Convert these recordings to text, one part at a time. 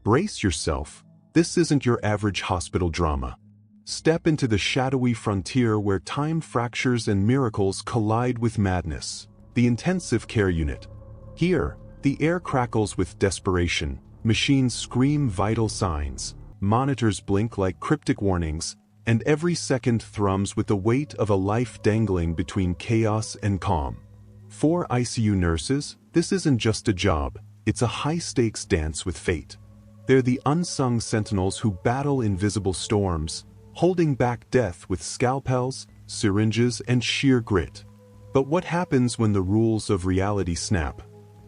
Brace yourself, this isn't your average hospital drama. Step into the shadowy frontier where time fractures and miracles collide with madness. The intensive care unit. Here, the air crackles with desperation, machines scream vital signs, monitors blink like cryptic warnings, and every second thrums with the weight of a life dangling between chaos and calm. For ICU nurses, this isn't just a job, it's a high-stakes dance with fate. They're the unsung sentinels who battle invisible storms, holding back death with scalpels, syringes, and sheer grit. But what happens when the rules of reality snap?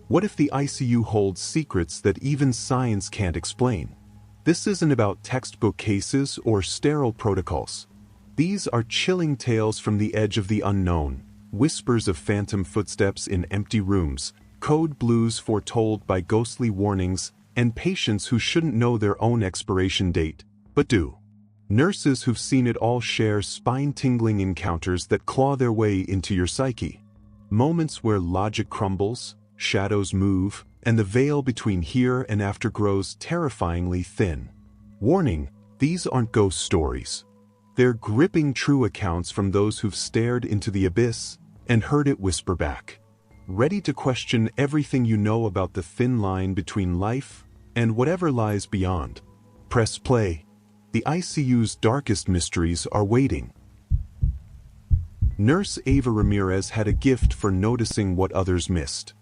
What if the ICU holds secrets that even science can't explain? This isn't about textbook cases or sterile protocols. These are chilling tales from the edge of the unknown, whispers of phantom footsteps in empty rooms, code blues foretold by ghostly warnings, and patients who shouldn't know their own expiration date, but do. Nurses who've seen it all share spine-tingling encounters that claw their way into your psyche. Moments where logic crumbles, shadows move, and the veil between here and after grows terrifyingly thin. Warning, these aren't ghost stories. They're gripping true accounts from those who've stared into the abyss and heard it whisper back. Ready to question everything you know about the thin line between life and whatever lies beyond? Press play. The ICU's darkest mysteries are waiting. Nurse Ava Ramirez had a gift for noticing what others missed.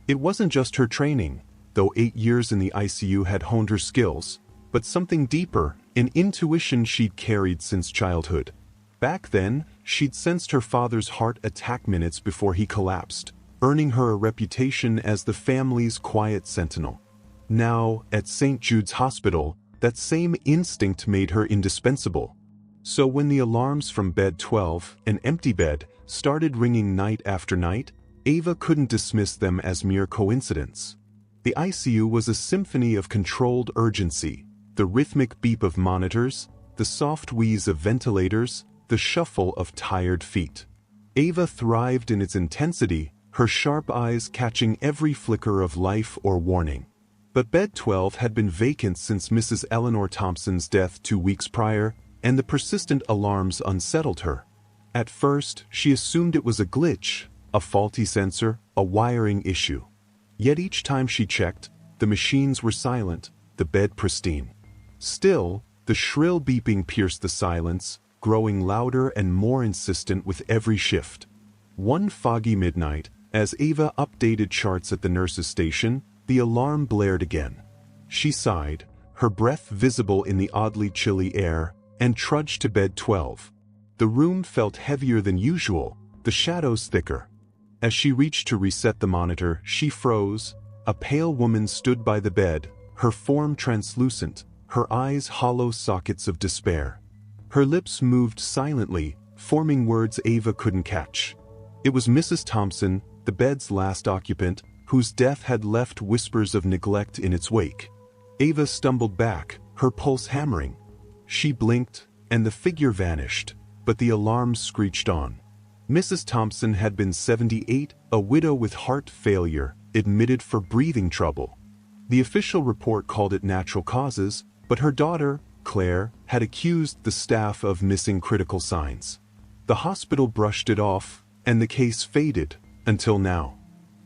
It wasn't just her training, though 8 years in the ICU had honed her skills, but something deeper, an intuition she'd carried since childhood. Back then, she'd sensed her father's heart attack minutes before he collapsed, earning her a reputation as the family's quiet sentinel. Now, at St. Jude's Hospital, that same instinct made her indispensable. So when the alarms from bed 12, an empty bed, started ringing night after night, Ava couldn't dismiss them as mere coincidence. The ICU was a symphony of controlled urgency, the rhythmic beep of monitors, the soft wheeze of ventilators, the shuffle of tired feet. Ava thrived in its intensity, her sharp eyes catching every flicker of life or warning. But bed 12 had been vacant since Mrs. Eleanor Thompson's death 2 weeks prior, and the persistent alarms unsettled her. At first, she assumed it was a glitch, a faulty sensor, a wiring issue. Yet each time she checked, the machines were silent, the bed pristine. Still, the shrill beeping pierced the silence, growing louder and more insistent with every shift. One foggy midnight, as Ava updated charts at the nurse's station, the alarm blared again. She sighed, her breath visible in the oddly chilly air, and trudged to bed 12. The room felt heavier than usual, the shadows thicker. As she reached to reset the monitor, she froze. A pale woman stood by the bed, her form translucent, her eyes hollow sockets of despair. Her lips moved silently, forming words Ava couldn't catch. It was Mrs. Thompson, the bed's last occupant, whose death had left whispers of neglect in its wake. Ava stumbled back, her pulse hammering. She blinked, and the figure vanished, but the alarm screeched on. Mrs. Thompson had been 78, a widow with heart failure, admitted for breathing trouble. The official report called it natural causes, but her daughter, Claire, had accused the staff of missing critical signs. The hospital brushed it off, and the case faded, until now.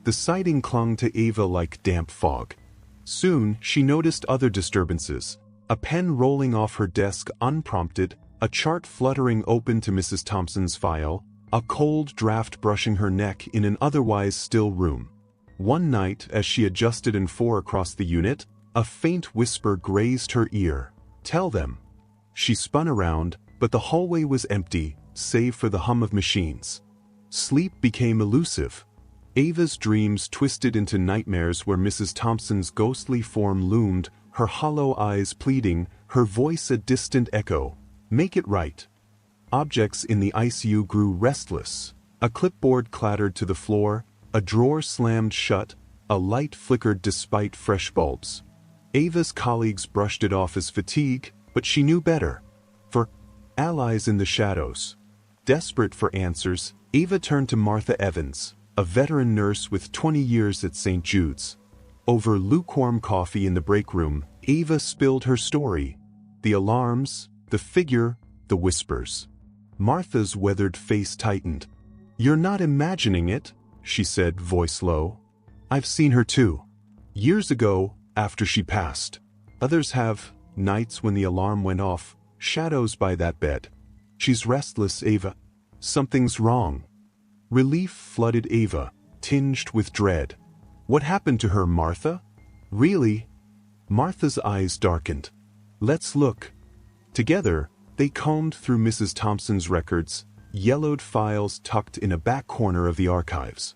The sighting clung to Ava like damp fog. Soon, she noticed other disturbances. A pen rolling off her desk unprompted, a chart fluttering open to Mrs. Thompson's file, a cold draft brushing her neck in an otherwise still room. One night, as she adjusted an 4 across the unit, a faint whisper grazed her ear. "Tell them." She spun around, but the hallway was empty, save for the hum of machines. Sleep became elusive. Ava's dreams twisted into nightmares where Mrs. Thompson's ghostly form loomed, her hollow eyes pleading, her voice a distant echo. "Make it right." Objects in the ICU grew restless. A clipboard clattered to the floor, a drawer slammed shut, a light flickered despite fresh bulbs. Ava's colleagues brushed it off as fatigue, but she knew better. For allies in the shadows. Desperate for answers, Ava turned to Martha Evans, a veteran nurse with 20 years at St. Jude's. Over lukewarm coffee in the break room, Ava spilled her story. The alarms, the figure, the whispers. Martha's weathered face tightened. "You're not imagining it," she said, voice low. "I've seen her too. Years ago, after she passed. Others have, nights when the alarm went off, shadows by that bed. She's restless, Ava. Something's wrong." Relief flooded Ava, tinged with dread. "What happened to her, Martha?" "Really?" Martha's eyes darkened. "Let's look." Together, they combed through Mrs. Thompson's records, yellowed files tucked in a back corner of the archives.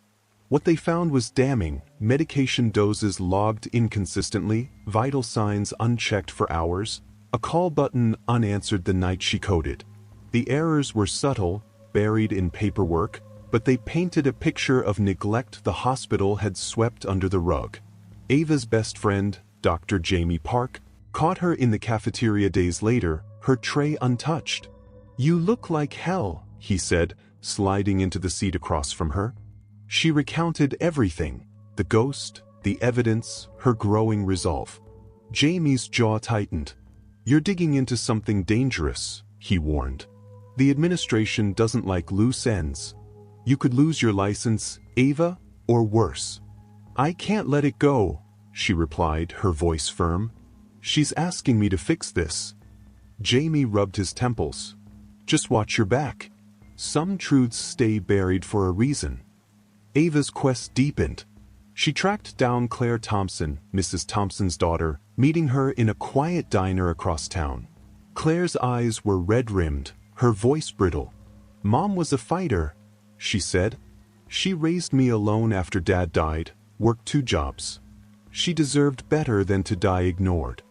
What they found was damning: medication doses logged inconsistently, vital signs unchecked for hours, a call button unanswered the night she coded. The errors were subtle, buried in paperwork, but they painted a picture of neglect the hospital had swept under the rug. Ava's best friend, Dr. Jamie Park, caught her in the cafeteria days later, her tray untouched. "You look like hell," he said, sliding into the seat across from her. She recounted everything: the ghost, the evidence, her growing resolve. Jamie's jaw tightened. "You're digging into something dangerous," he warned. "The administration doesn't like loose ends. You could lose your license, Ava, or worse." "I can't let it go," she replied, her voice firm. "She's asking me to fix this." Jamie rubbed his temples. "Just watch your back. Some truths stay buried for a reason." Ava's quest deepened. She tracked down Claire Thompson, Mrs. Thompson's daughter, meeting her in a quiet diner across town. Claire's eyes were red-rimmed, her voice brittle. "Mom was a fighter," she said. "She raised me alone after Dad died, worked 2 jobs. She deserved better than to die ignored."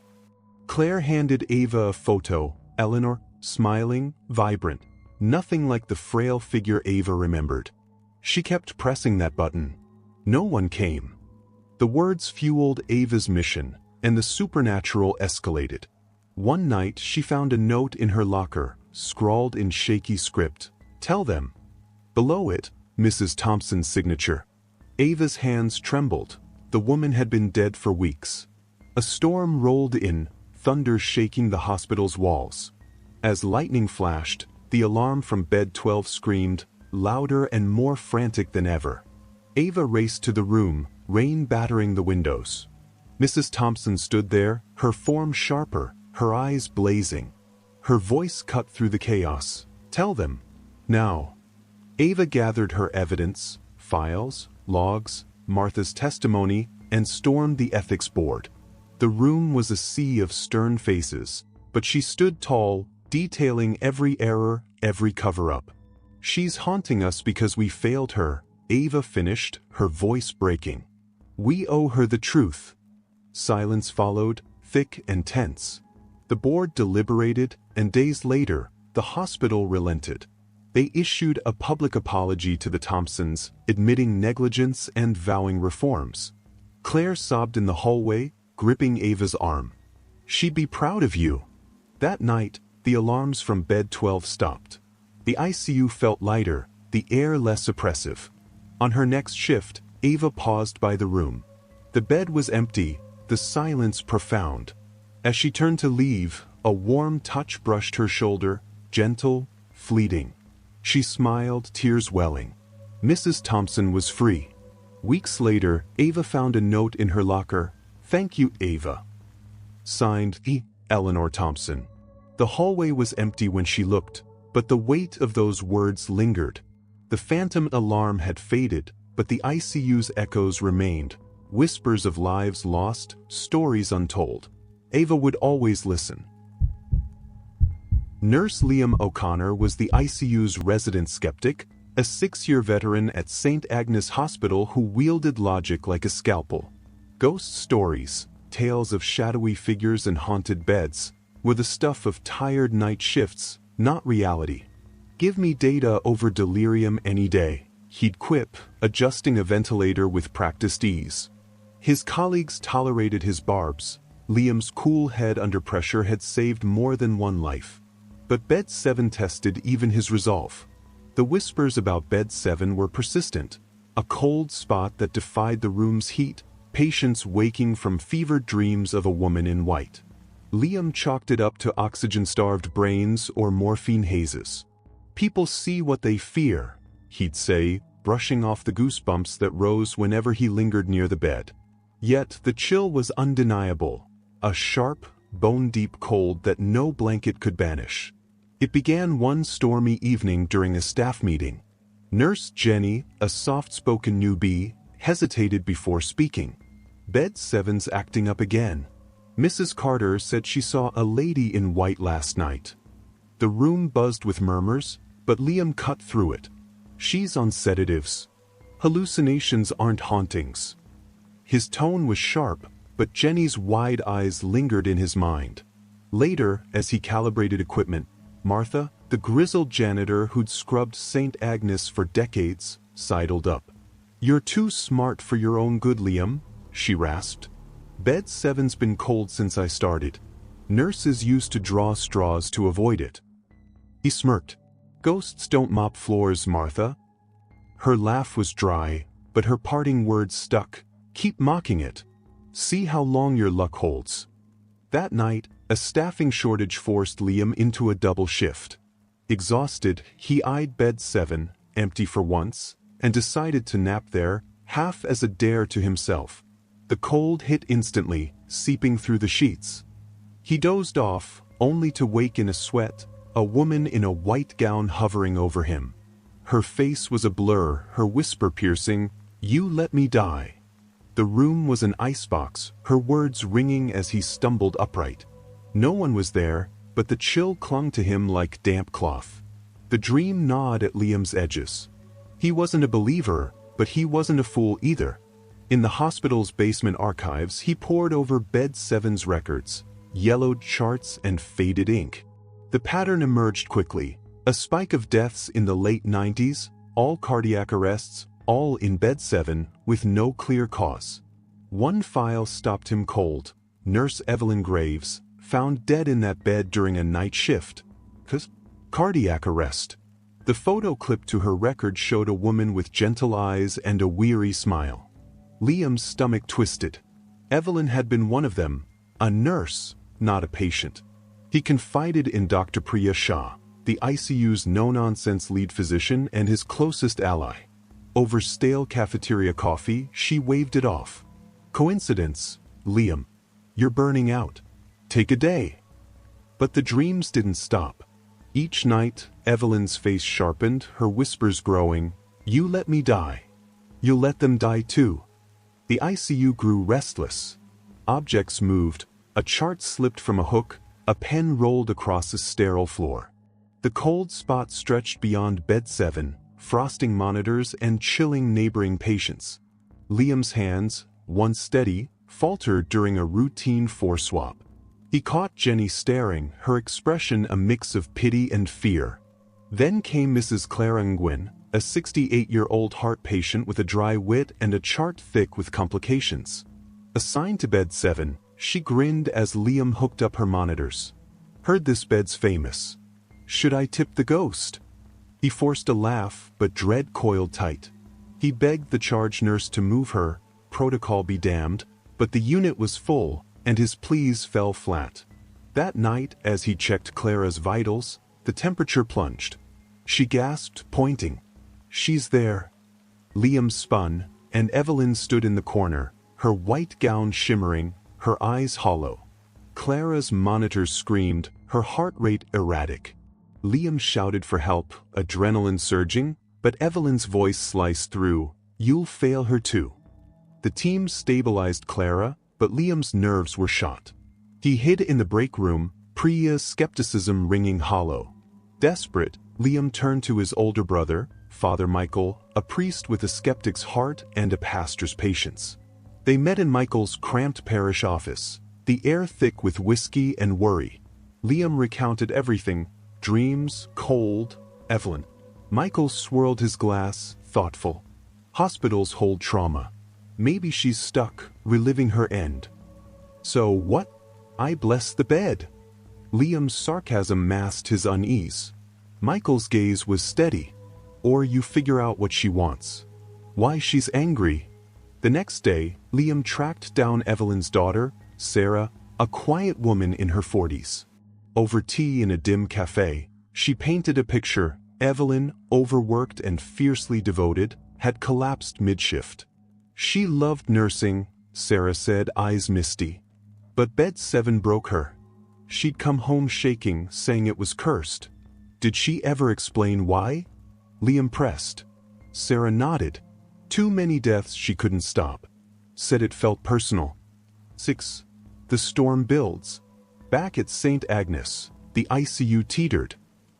Claire handed Ava a photo, Eleanor, smiling, vibrant, nothing like the frail figure Ava remembered. She kept pressing that button. No one came. The words fueled Ava's mission, and the supernatural escalated. One night she found a note in her locker, scrawled in shaky script, "Tell them." Below it, Mrs. Thompson's signature. Ava's hands trembled. The woman had been dead for weeks. A storm rolled in, thunder shaking the hospital's walls. As lightning flashed, the alarm from bed 12 screamed, louder and more frantic than ever. Ava raced to the room, rain battering the windows. Mrs. Thompson stood there, her form sharper, her eyes blazing. Her voice cut through the chaos. "Tell them. Now." Ava gathered her evidence, files, logs, Martha's testimony, and stormed the ethics board. The room was a sea of stern faces, but she stood tall, detailing every error, every cover-up. "She's haunting us because we failed her," Ava finished, her voice breaking. "We owe her the truth." Silence followed, thick and tense. The board deliberated, and days later, the hospital relented. They issued a public apology to the Thompsons, admitting negligence and vowing reforms. Claire sobbed in the hallway, gripping Ava's arm. "She'd be proud of you." That night, the alarms from bed 12 stopped. The ICU felt lighter, the air less oppressive. On her next shift, Ava paused by the room. The bed was empty, the silence profound. As she turned to leave, a warm touch brushed her shoulder, gentle, fleeting. She smiled, tears welling. Mrs. Thompson was free. Weeks later, Ava found a note in her locker. "Thank you, Ava." Signed, E. Eleanor Thompson. The hallway was empty when she looked, but the weight of those words lingered. The phantom alarm had faded, but the ICU's echoes remained. Whispers of lives lost, stories untold. Ava would always listen. Nurse Liam O'Connor was the ICU's resident skeptic, a 6-year veteran at St. Agnes Hospital who wielded logic like a scalpel. Ghost stories, tales of shadowy figures and haunted beds, were the stuff of tired night shifts, not reality. "Give me data over delirium any day," he'd quip, adjusting a ventilator with practiced ease. His colleagues tolerated his barbs. Liam's cool head under pressure had saved more than one life. But Bed 7 tested even his resolve. The whispers about Bed 7 were persistent, a cold spot that defied the room's heat, patients waking from fevered dreams of a woman in white. Liam chalked it up to oxygen-starved brains or morphine hazes. "People see what they fear," he'd say, brushing off the goosebumps that rose whenever he lingered near the bed. Yet the chill was undeniable, a sharp, bone-deep cold that no blanket could banish. It began one stormy evening during a staff meeting. Nurse Jenny, a soft-spoken newbie, hesitated before speaking. "Bed 7's acting up again. Mrs. Carter said she saw a lady in white last night." The room buzzed with murmurs, but Liam cut through it. "She's on sedatives. Hallucinations aren't hauntings." His tone was sharp, but Jenny's wide eyes lingered in his mind. Later, as he calibrated equipment, Martha, the grizzled janitor who'd scrubbed St. Agnes for decades, sidled up. "You're too smart for your own good, Liam," she rasped. "Bed 7's been cold since I started. Nurses used to draw straws to avoid it." He smirked. "Ghosts don't mop floors, Martha." Her laugh was dry, but her parting words stuck. "Keep mocking it. See how long your luck holds." That night, a staffing shortage forced Liam into a double shift. Exhausted, he eyed Bed 7, empty for once, and decided to nap there, half as a dare to himself. The cold hit instantly, seeping through the sheets. He dozed off, only to wake in a sweat, a woman in a white gown hovering over him. Her face was a blur, her whisper piercing, "You let me die." The room was an icebox, her words ringing as he stumbled upright. No one was there, but the chill clung to him like damp cloth. The dream gnawed at Liam's edges. He wasn't a believer, but he wasn't a fool either. In the hospital's basement archives, he pored over Bed 7's records, yellowed charts and faded ink. The pattern emerged quickly. A spike of deaths in the late 90s, all cardiac arrests, all in Bed 7, with no clear cause. One file stopped him cold. Nurse Evelyn Graves, found dead in that bed during a night shift. Cardiac arrest. The photo clipped to her record showed a woman with gentle eyes and a weary smile. Liam's stomach twisted. Evelyn had been one of them, a nurse, not a patient. He confided in Dr. Priya Shah, the ICU's no-nonsense lead physician and his closest ally. Over stale cafeteria coffee, she waved it off. "Coincidence, Liam. You're burning out. Take a day." But the dreams didn't stop. Each night, Evelyn's face sharpened, her whispers growing, "You let me die. You'll let them die too." The ICU grew restless. Objects moved, a chart slipped from a hook, a pen rolled across a sterile floor. The cold spot stretched beyond Bed 7, frosting monitors and chilling neighboring patients. Liam's hands, once steady, faltered during a routine force swap. He caught Jenny staring, her expression a mix of pity and fear. Then came Mrs. Clara Nguyen, a 68-year-old heart patient with a dry wit and a chart thick with complications. Assigned to Bed 7, she grinned as Liam hooked up her monitors. "Heard this bed's famous. Should I tip the ghost?" He forced a laugh, but dread coiled tight. He begged the charge nurse to move her, protocol be damned, but the unit was full, and his pleas fell flat. That night, as he checked Clara's vitals, the temperature plunged. She gasped, pointing. "She's there." Liam spun, and Evelyn stood in the corner, her white gown shimmering, her eyes hollow. Clara's monitors screamed, her heart rate erratic. Liam shouted for help, adrenaline surging, but Evelyn's voice sliced through, "You'll fail her too." The team stabilized Clara, but Liam's nerves were shot. He hid in the break room, Priya's skepticism ringing hollow. Desperate, Liam turned to his older brother, Father Michael, a priest with a skeptic's heart and a pastor's patience. They met in Michael's cramped parish office, the air thick with whiskey and worry. Liam recounted everything, dreams, cold, Evelyn. Michael swirled his glass, thoughtful. Hospitals hold trauma. Maybe she's stuck, reliving her end. So what? I bless the bed. Liam's sarcasm masked his unease. Michael's gaze was steady. Or you figure out what she wants. Why she's angry. The next day, Liam tracked down Evelyn's daughter, Sarah, a quiet woman in her 40s. Over tea in a dim cafe, she painted a picture. Evelyn, overworked and fiercely devoted, had collapsed mid-shift. She loved nursing, Sarah said, eyes misty. But bed 7 broke her. She'd come home shaking, saying it was cursed. Did she ever explain why? Liam pressed. Sarah nodded. Too many deaths she couldn't stop. Said it felt personal. 6. The storm builds. Back at St. Agnes, the ICU teetered.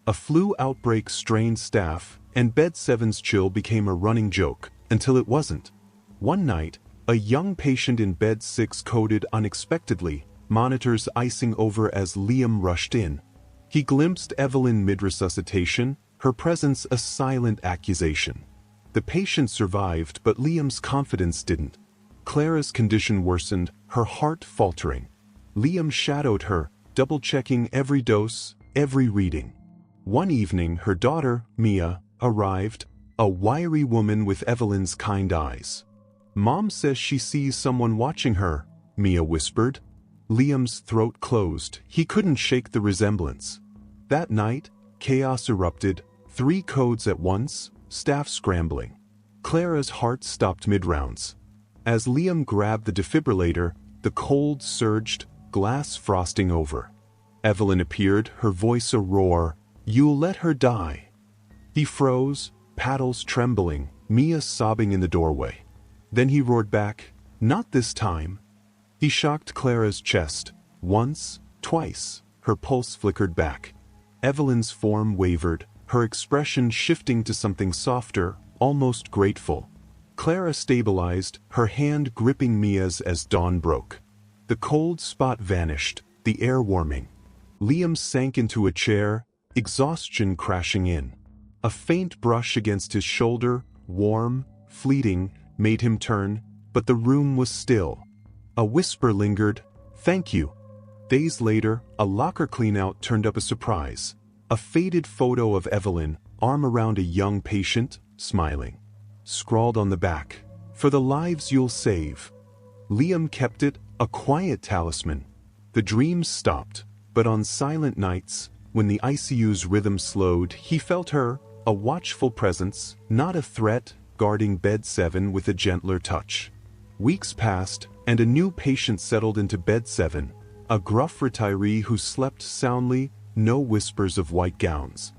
A flu outbreak strained staff, and bed 7's chill became a running joke, until it wasn't. One night, a young patient in bed 6 coded unexpectedly, monitors icing over as Liam rushed in. He glimpsed Evelyn mid-resuscitation, her presence a silent accusation. The patient survived, but Liam's confidence didn't. Clara's condition worsened, her heart faltering. Liam shadowed her, double-checking every dose, every reading. One evening, her daughter, Mia, arrived, a wiry woman with Evelyn's kind eyes. Mom says she sees someone watching her, Mia whispered. Liam's throat closed. He couldn't shake the resemblance. That night, chaos erupted, 3 codes at once, staff scrambling. Clara's heart stopped mid-rounds. As Liam grabbed the defibrillator, the cold surged, glass frosting over. Evelyn appeared, her voice a roar. You'll let her die. He froze, paddles trembling, Mia sobbing in the doorway. Then he roared back, not this time. He shocked Clara's chest. Once, twice, her pulse flickered back. Evelyn's form wavered, her expression shifting to something softer, almost grateful. Clara stabilized, her hand gripping Mia's as dawn broke. The cold spot vanished, the air warming. Liam sank into a chair, exhaustion crashing in. A faint brush against his shoulder, warm, fleeting, made him turn, but the room was still. A whisper lingered, thank you. Days later, a locker cleanout turned up a surprise. A faded photo of Evelyn, arm around a young patient, smiling. Scrawled on the back, for the lives you'll save. Liam kept it, a quiet talisman. The dreams stopped, but on silent nights, when the ICU's rhythm slowed, he felt her, a watchful presence, not a threat, guarding bed 7 with a gentler touch. Weeks passed, and a new patient settled into bed 7, a gruff retiree who slept soundly, no whispers of white gowns.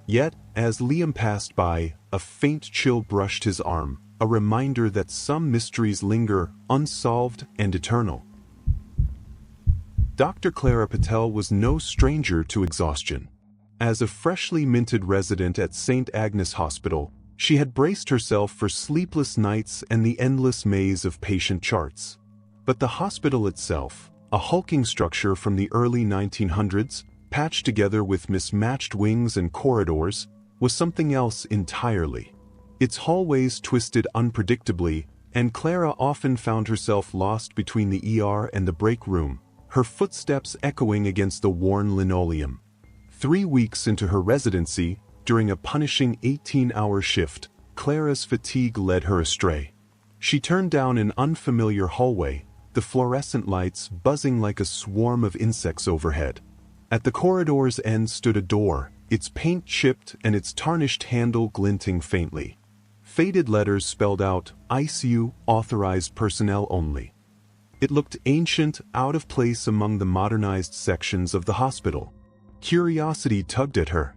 Yet, as Liam passed by, a faint chill brushed his arm, a reminder that some mysteries linger, unsolved and eternal. Dr. Clara Patel was no stranger to exhaustion. As a freshly minted resident at St. Agnes Hospital, she had braced herself for sleepless nights and the endless maze of patient charts. But the hospital itself, a hulking structure from the early 1900s, patched together with mismatched wings and corridors, was something else entirely. Its hallways twisted unpredictably, and Clara often found herself lost between the ER and the break room, her footsteps echoing against the worn linoleum. 3 weeks into her residency, during a punishing 18-hour shift, Clara's fatigue led her astray. She turned down an unfamiliar hallway, the fluorescent lights buzzing like a swarm of insects overhead. At the corridor's end stood a door, its paint chipped and its tarnished handle glinting faintly. Faded letters spelled out, ICU, authorized personnel only. It looked ancient, out of place among the modernized sections of the hospital. Curiosity tugged at her.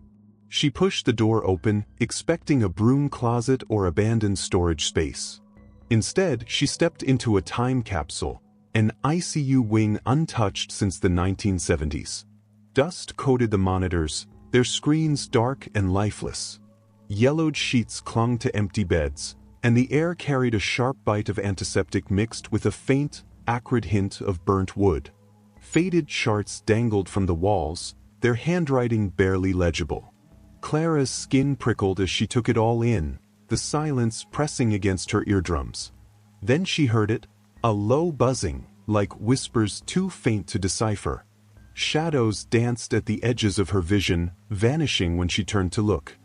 She pushed the door open, expecting a broom closet or abandoned storage space. Instead, she stepped into a time capsule, an ICU wing untouched since the 1970s. Dust coated the monitors, their screens dark and lifeless. Yellowed sheets clung to empty beds, and the air carried a sharp bite of antiseptic mixed with a faint, acrid hint of burnt wood. Faded charts dangled from the walls, their handwriting barely legible. Clara's skin prickled as she took it all in, the silence pressing against her eardrums. Then she heard it, a low buzzing, like whispers too faint to decipher. Shadows danced at the edges of her vision, vanishing when she turned to look.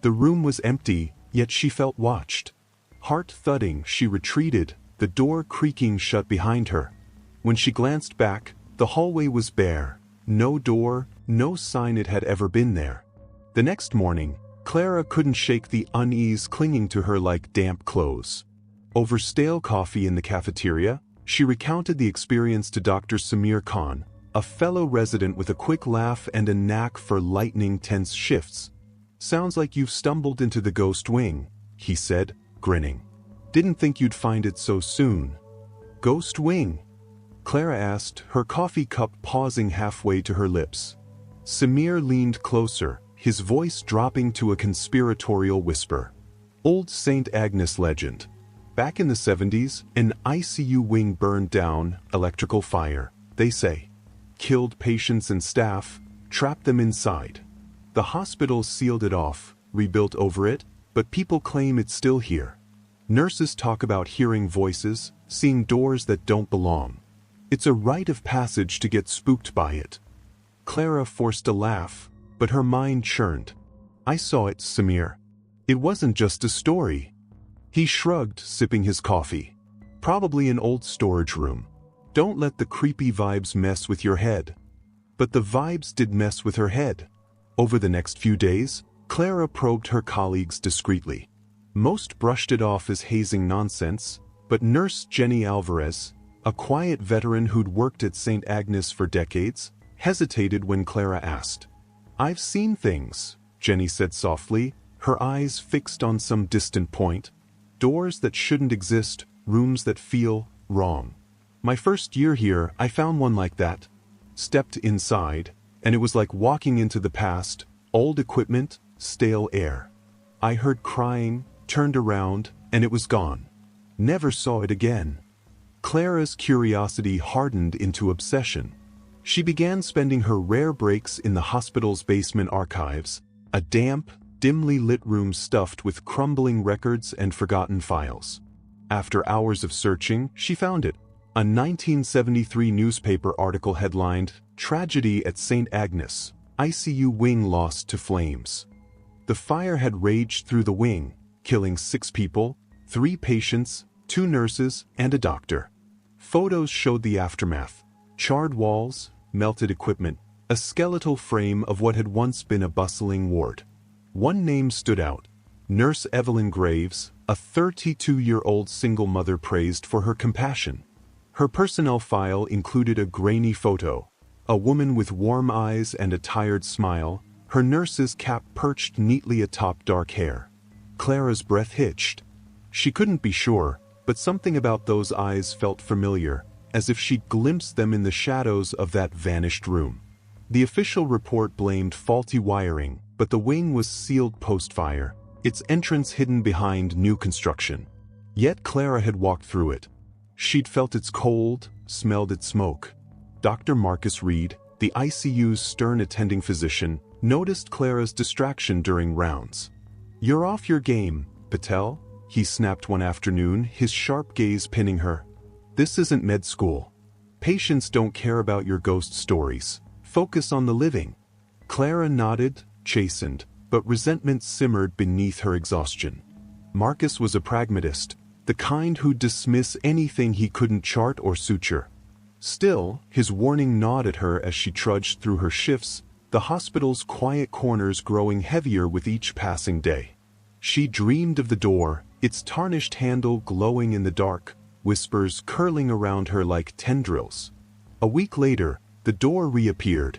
The room was empty, yet she felt watched. Heart thudding, she retreated, the door creaking shut behind her. When she glanced back, the hallway was bare. No door, no sign it had ever been there. The next morning, Clara couldn't shake the unease clinging to her like damp clothes. Over stale coffee in the cafeteria, she recounted the experience to Dr. Samir Khan, a fellow resident with a quick laugh and a knack for lightning tense shifts. "Sounds like you've stumbled into the ghost wing," he said, grinning. "Didn't think you'd find it so soon." "Ghost wing?" Clara asked, her coffee cup pausing halfway to her lips. Samir leaned closer, his voice dropping to a conspiratorial whisper. "Old St. Agnes legend. Back in the 70s, an ICU wing burned down, electrical fire, they say. Killed patients and staff, trapped them inside. The hospital sealed it off, rebuilt over it, but people claim it's still here. Nurses talk about hearing voices, seeing doors that don't belong. It's a rite of passage to get spooked by it." Clara forced a laugh, but her mind churned. "I saw it, Samir. It wasn't just a story." He shrugged, sipping his coffee. "Probably an old storage room. Don't let the creepy vibes mess with your head." But the vibes did mess with her head. Over the next few days, Clara probed her colleagues discreetly. Most brushed it off as hazing nonsense, but Nurse Jenny Alvarez, a quiet veteran who'd worked at St. Agnes for decades, hesitated when Clara asked. "I've seen things," Jenny said softly, her eyes fixed on some distant point. "Doors that shouldn't exist, rooms that feel wrong. My first year here, I found one like that. Stepped inside, and it was like walking into the past, old equipment, stale air. I heard crying, turned around, and it was gone. Never saw it again." Clara's curiosity hardened into obsession. She began spending her rare breaks in the hospital's basement archives, a damp, dimly lit room stuffed with crumbling records and forgotten files. After hours of searching, she found it. A 1973 newspaper article headlined, "Tragedy at St. Agnes, ICU wing lost to flames." The fire had raged through the wing, killing 6 people, 3 patients, 2 nurses, and a doctor. Photos showed the aftermath. Charred walls, melted equipment, a skeletal frame of what had once been a bustling ward. One name stood out. Nurse Evelyn Graves, a 32-year-old single mother praised for her compassion. Her personnel file included a grainy photo, a woman with warm eyes and a tired smile, her nurse's cap perched neatly atop dark hair. Clara's breath hitched. She couldn't be sure, but something about those eyes felt familiar, as if she'd glimpsed them in the shadows of that vanished room. The official report blamed faulty wiring, but the wing was sealed post-fire, its entrance hidden behind new construction. Yet Clara had walked through it. She'd felt its cold, smelled its smoke. Dr. Marcus Reed, the ICU's stern attending physician, noticed Clara's distraction during rounds. "You're off your game, Patel," he snapped one afternoon, his sharp gaze pinning her. "This isn't med school. Patients don't care about your ghost stories. Focus on the living." Clara nodded, chastened, but resentment simmered beneath her exhaustion. Marcus was a pragmatist, the kind who'd dismiss anything he couldn't chart or suture. Still, his warning gnawed at her as she trudged through her shifts, the hospital's quiet corners growing heavier with each passing day. She dreamed of the door, its tarnished handle glowing in the dark, whispers curling around her like tendrils. A week later, the door reappeared.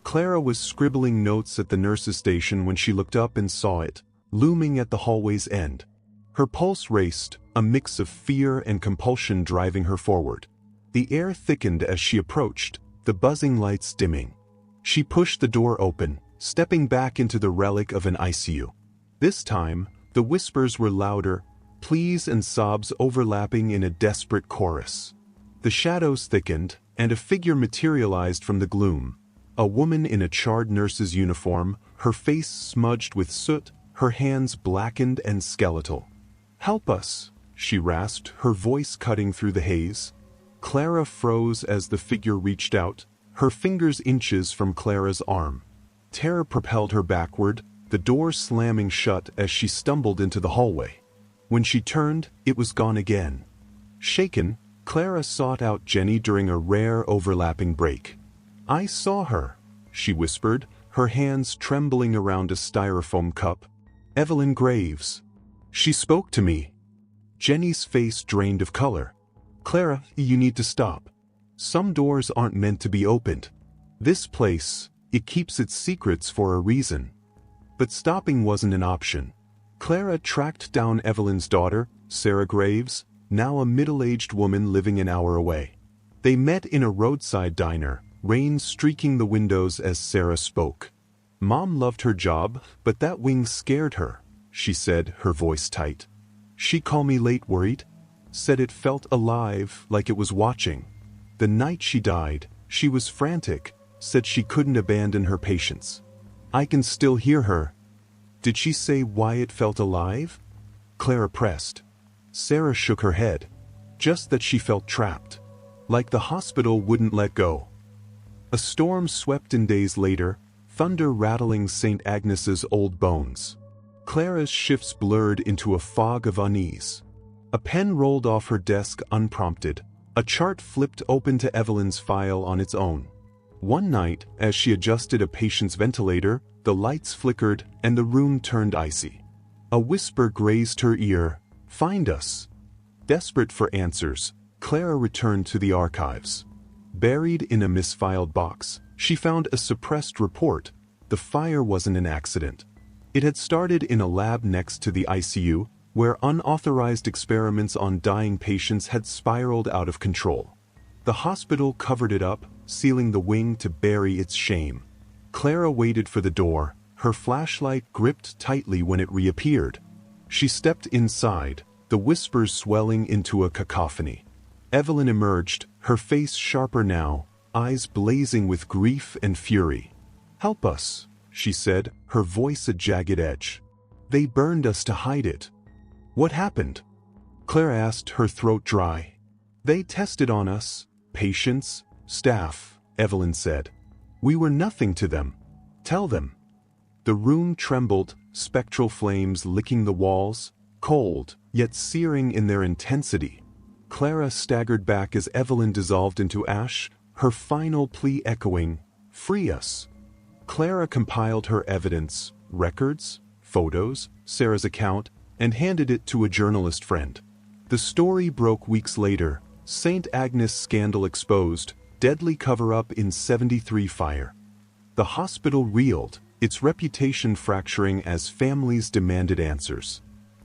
Clara was scribbling notes at the nurse's station when she looked up and saw it, looming at the hallway's end. Her pulse raced, a mix of fear and compulsion driving her forward. The air thickened as she approached, the buzzing lights dimming. She pushed the door open, stepping back into the relic of an ICU. This time, the whispers were louder, pleas and sobs overlapping in a desperate chorus. The shadows thickened, and a figure materialized from the gloom. A woman in a charred nurse's uniform, her face smudged with soot, her hands blackened and skeletal. "Help us," she rasped, her voice cutting through the haze. Clara froze as the figure reached out, her fingers inches from Clara's arm. Terror propelled her backward, the door slamming shut as she stumbled into the hallway. When she turned, it was gone again. Shaken, Clara sought out Jenny during a rare overlapping break. "I saw her," she whispered, her hands trembling around a styrofoam cup. "Evelyn Graves. She spoke to me." Jenny's face drained of color. "Clara, you need to stop. Some doors aren't meant to be opened. This place, it keeps its secrets for a reason." But stopping wasn't an option. Clara tracked down Evelyn's daughter, Sarah Graves, now a middle-aged woman living an hour away. They met in a roadside diner, rain streaking the windows as Sarah spoke. "Mom loved her job, but that wing scared her," she said, her voice tight. "She called me late worried. Said it felt alive, like it was watching. The night she died, she was frantic, said she couldn't abandon her patients. I can still hear her." "Did she say why it felt alive?" Clara pressed. Sarah shook her head. "Just that she felt trapped. Like the hospital wouldn't let go." A storm swept in days later, thunder rattling St. Agnes's old bones. Clara's shifts blurred into a fog of unease. A pen rolled off her desk unprompted. A chart flipped open to Evelyn's file on its own. One night, as she adjusted a patient's ventilator, the lights flickered and the room turned icy. A whisper grazed her ear, "Find us." Desperate for answers, Clara returned to the archives. Buried in a misfiled box, she found a suppressed report. The fire wasn't an accident. It had started in a lab next to the ICU, where unauthorized experiments on dying patients had spiraled out of control. The hospital covered it up, sealing the wing to bury its shame. Clara waited for the door, her flashlight gripped tightly when it reappeared. She stepped inside, the whispers swelling into a cacophony. Evelyn emerged, her face sharper now, eyes blazing with grief and fury. "Help us," she said, her voice a jagged edge. "They burned us to hide it." "What happened?" Clara asked, her throat dry. "They tested on us, patients, staff," Evelyn said. "We were nothing to them. Tell them." The room trembled, spectral flames licking the walls, cold, yet searing in their intensity. Clara staggered back as Evelyn dissolved into ash, her final plea echoing, "Free us." Clara compiled her evidence, records, photos, Sarah's account, and handed it to a journalist friend. The story broke weeks later, St. Agnes scandal exposed, deadly cover-up in '73 fire. The hospital reeled, its reputation fracturing as families demanded answers.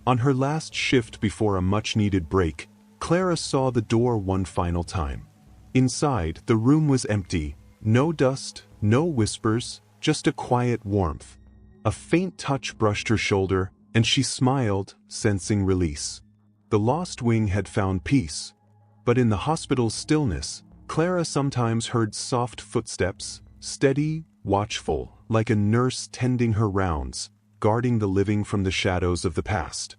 On her last shift before a much-needed break, Clara saw the door one final time. Inside, the room was empty, no dust, no whispers, just a quiet warmth. A faint touch brushed her shoulder, and she smiled, sensing release. The lost wing had found peace. But in the hospital's stillness, Clara sometimes heard soft footsteps, steady, watchful, like a nurse tending her rounds, guarding the living from the shadows of the past.